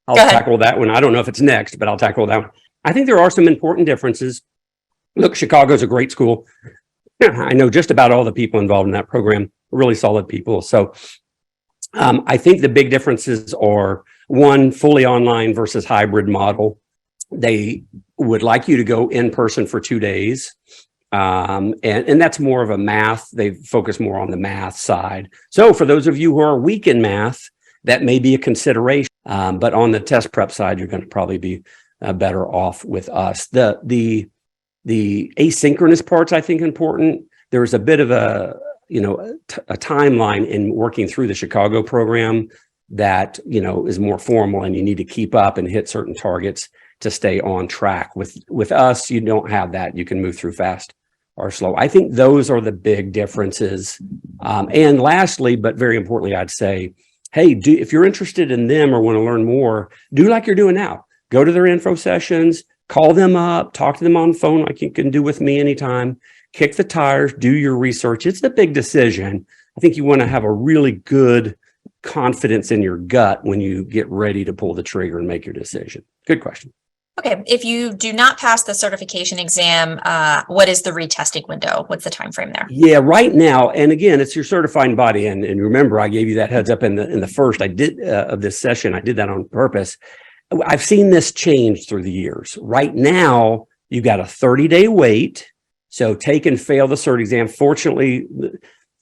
I'll tackle that one. I don't know if it's next, but I'll tackle that one. I think there are some important differences. Look, Chicago's a great school. I know just about all the people involved in that program, really solid people. So I think the big differences are, one, fully online versus hybrid model. They would like you to go in person for 2 days. And that's more of a math. They focus more on the math side. So for those of you who are weak in math, that may be a consideration. But on the test prep side, you're going to probably be better off with us. The asynchronous parts, I think, important. There's a bit of a timeline in working through the Chicago program that, is more formal, and you need to keep up and hit certain targets to stay on track. With us, you don't have that. You can move through fast or slow. I think those are the big differences. And lastly, but very importantly, I'd say, hey, if you're interested in them or want to learn more, do like you're doing now. Go to their info sessions, call them up, talk to them on the phone like you can do with me anytime, kick the tires, do your research. It's the big decision. I think you want to have a really good confidence in your gut when you get ready to pull the trigger and make your decision. Good question. Okay, if you do not pass the certification exam, what is the retesting window? What's the time frame there? Yeah, right now, and again, it's your certifying body. And remember, I gave you that heads up in the first of this session. I did that on purpose. I've seen this change through the years. Right now, you got a 30-day wait. So take and fail the cert exam. Fortunately,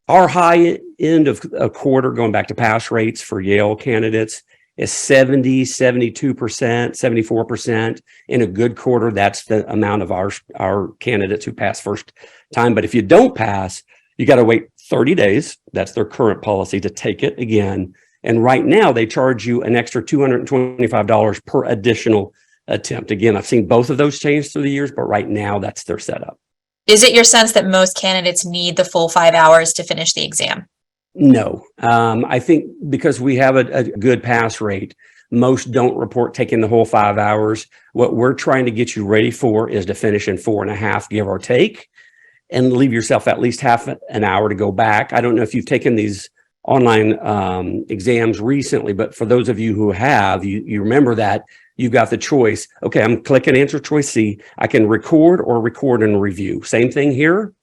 our high end of a quarter, going back to pass rates for Yale candidates, is 70, 72%, 74%. In a good quarter, that's the amount of our candidates who pass first time. But if you don't pass, you got to wait 30 days. That's their current policy to take it again. And right now they charge you an extra $225 per additional attempt. Again, I've seen both of those change through the years, but right now that's their setup. Is it your sense that most candidates need the full 5 hours to finish the exam? No, I think because we have a good pass rate, most don't report taking the whole 5 hours. What we're trying to get you ready for is to finish in 4.5, give or take, and leave yourself at least half an hour to go back. I don't know if you've taken these online exams recently, but for those of you who have, you remember that you've got the choice. Okay, I'm clicking answer choice C. I can record or record and review. Same thing here.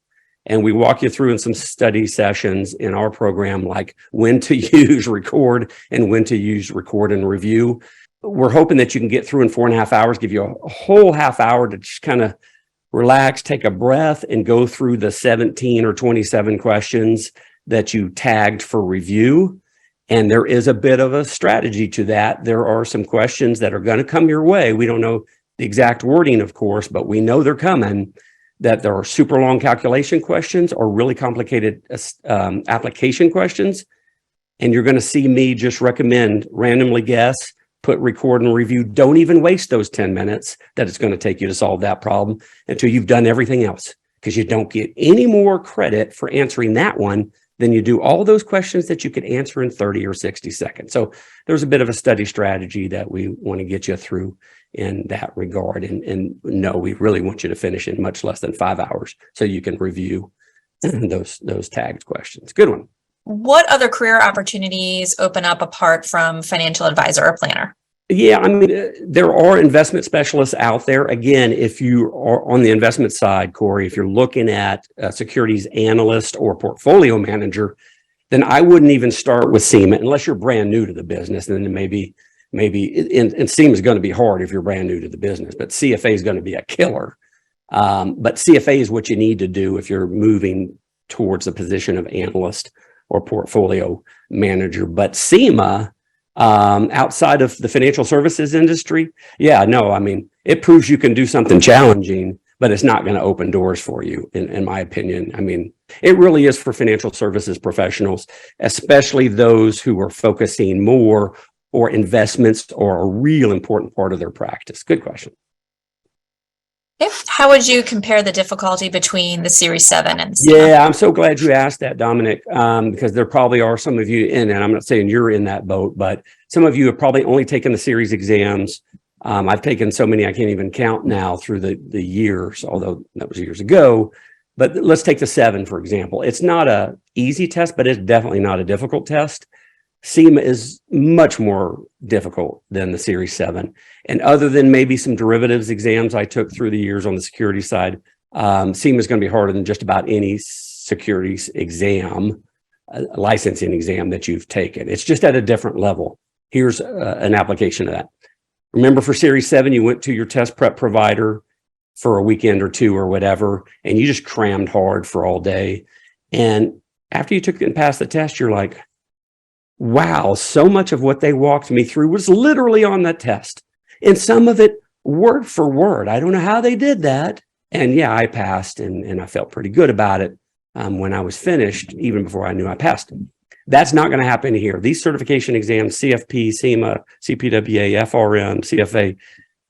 And we walk you through in some study sessions in our program, like when to use record and when to use record and review. We're hoping that you can get through in 4.5 hours, give you a whole half hour to just kind of relax, take a breath, and go through the 17 or 27 questions that you tagged for review. And there is a bit of a strategy to that. There are some questions that are going to come your way. We don't know the exact wording, of course, but we know they're coming. That there are super long calculation questions or really complicated application questions. And you're going to see me just recommend randomly guess, put record and review. Don't even waste those 10 minutes that it's going to take you to solve that problem until you've done everything else, because you don't get any more credit for answering that one than you do all those questions that you could answer in 30 or 60 seconds. So there's a bit of a study strategy that we want to get you through in that regard. And no, we really want you to finish in much less than 5 hours so you can review those tagged questions. Good one. What other career opportunities open up apart from financial advisor or planner? Yeah, I mean, there are investment specialists out there. Again, if you are on the investment side, Corey, if you're looking at a securities analyst or portfolio manager, then I wouldn't even start with CIMA unless you're brand new to the business. And then maybe and CIMA is going to be hard if you're brand new to the business, but CFA is going to be a killer. But CFA is what you need to do if you're moving towards a position of analyst or portfolio manager. But CIMA Outside of the financial services industry, yeah, no, I mean, it proves you can do something challenging, but it's not going to open doors for you, in my opinion. I mean, it really is for financial services professionals, especially those who are focusing more or investments are a real important part of their practice. Good question. How would you compare the difficulty between the Series 7 and CIMA? Yeah, I'm so glad you asked that, Dominic, because there probably are some of you in, and I'm not saying you're in that boat, but some of you have probably only taken the series exams. I've taken so many I can't even count now through the years, although that was years ago. But let's take the 7, for example. It's not a easy test, but it's definitely not a difficult test. CIMA is much more difficult than the Series 7. And other than maybe some derivatives exams I took through the years on the security side, CIMA is going to be harder than just about any securities exam, licensing exam that you've taken. It's just at a different level. Here's an application of that. Remember, for Series 7, you went to your test prep provider for a weekend or two or whatever, and you just crammed hard for all day. And after you took and passed the test, you're like, wow, so much of what they walked me through was literally on that test. And some of it word for word. I don't know how they did that. And yeah, I passed and I felt pretty good about it when I was finished, even before I knew I passed. That's not going to happen here. These certification exams, CFP, CIMA, CPWA, FRM, CFA,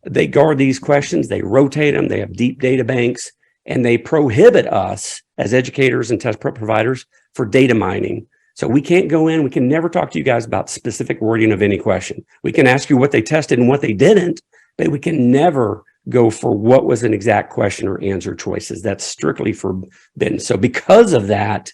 they guard these questions, they rotate them, they have deep data banks, and they prohibit us as educators and test prep providers for data mining. So we can't go in, we can never talk to you guys about specific wording of any question. We can ask you what they tested and what they didn't, but we can never go for what was an exact question or answer choices. That's strictly forbidden. So because of that,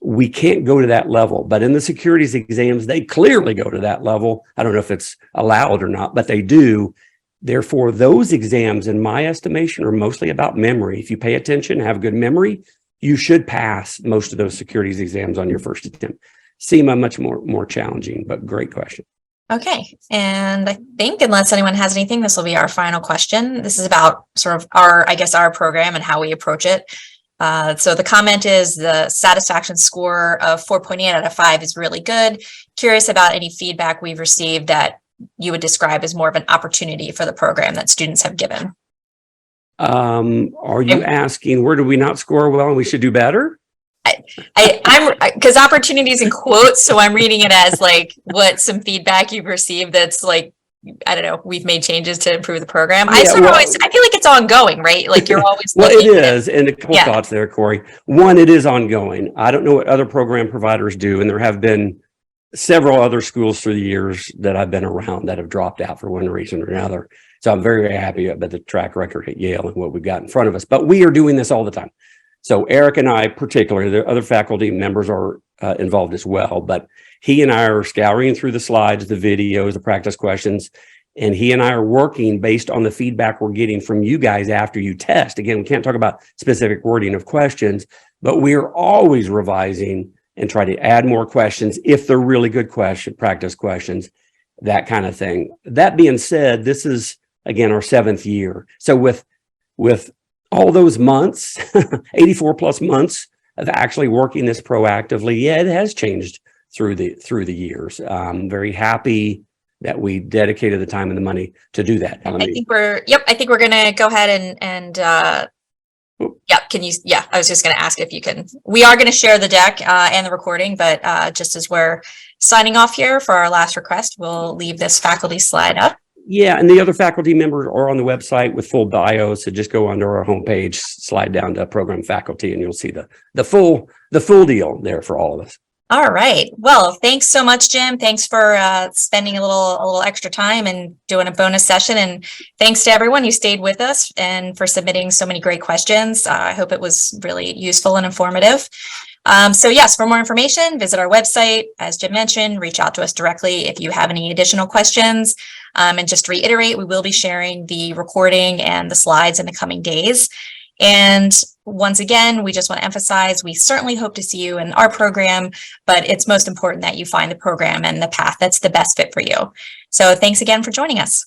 we can't go to that level. But in the securities exams, they clearly go to that level. I don't know if it's allowed or not, but they do. Therefore, those exams, in my estimation, are mostly about memory. If you pay attention, have good memory, you should pass most of those securities exams on your first attempt. CIMA, much more challenging, but great question. Okay. And I think, unless anyone has anything, this will be our final question. This is about sort of our program and how we approach it. So the comment is the satisfaction score of 4.8 out of 5 is really good. Curious about any feedback we've received that you would describe as more of an opportunity for the program that students have given. Are you asking where do we not score well and we should do better? I'm because opportunities in quotes, so I'm reading it as like what some feedback you've received that's like, I don't know, we've made changes to improve the program. Yeah, I feel like it's ongoing, right? Like you're always well, it is. And a couple thoughts there, Corey. One, it is ongoing. I don't know what other program providers do, and there have been several other schools through the years that I've been around that have dropped out for one reason or another. So I'm very, very happy about the track record at Yale and what we've got in front of us. But we are doing this all the time. So Eric and I, particularly, the other faculty members are involved as well. But he and I are scouring through the slides, the videos, the practice questions, and he and I are working based on the feedback we're getting from you guys after you test. Again, we can't talk about specific wording of questions, but we're always revising and try to add more questions if they're really good practice questions, that kind of thing. That being said, this is, again, our 7th year. So with all those months, 84 plus months of actually working this proactively, yeah, it has changed through the years. I'm very happy that we dedicated the time and the money to do that. I think we're going to go ahead and I was just going to ask if you can, we are going to share the deck and the recording, but just as we're signing off here for our last request, we'll leave this faculty slide up. Yeah, and the other faculty members are on the website with full bios. So just go under our homepage, slide down to program faculty, and you'll see the full deal there for all of us. All right. Well, thanks so much, Jim. Thanks for spending a little extra time and doing a bonus session. And thanks to everyone who stayed with us and for submitting so many great questions. I hope it was really useful and informative. So yes, for more information, visit our website. As Jim mentioned, reach out to us directly if you have any additional questions. And just to reiterate, we will be sharing the recording and the slides in the coming days. And once again, we just want to emphasize, we certainly hope to see you in our program, but it's most important that you find the program and the path that's the best fit for you. So thanks again for joining us.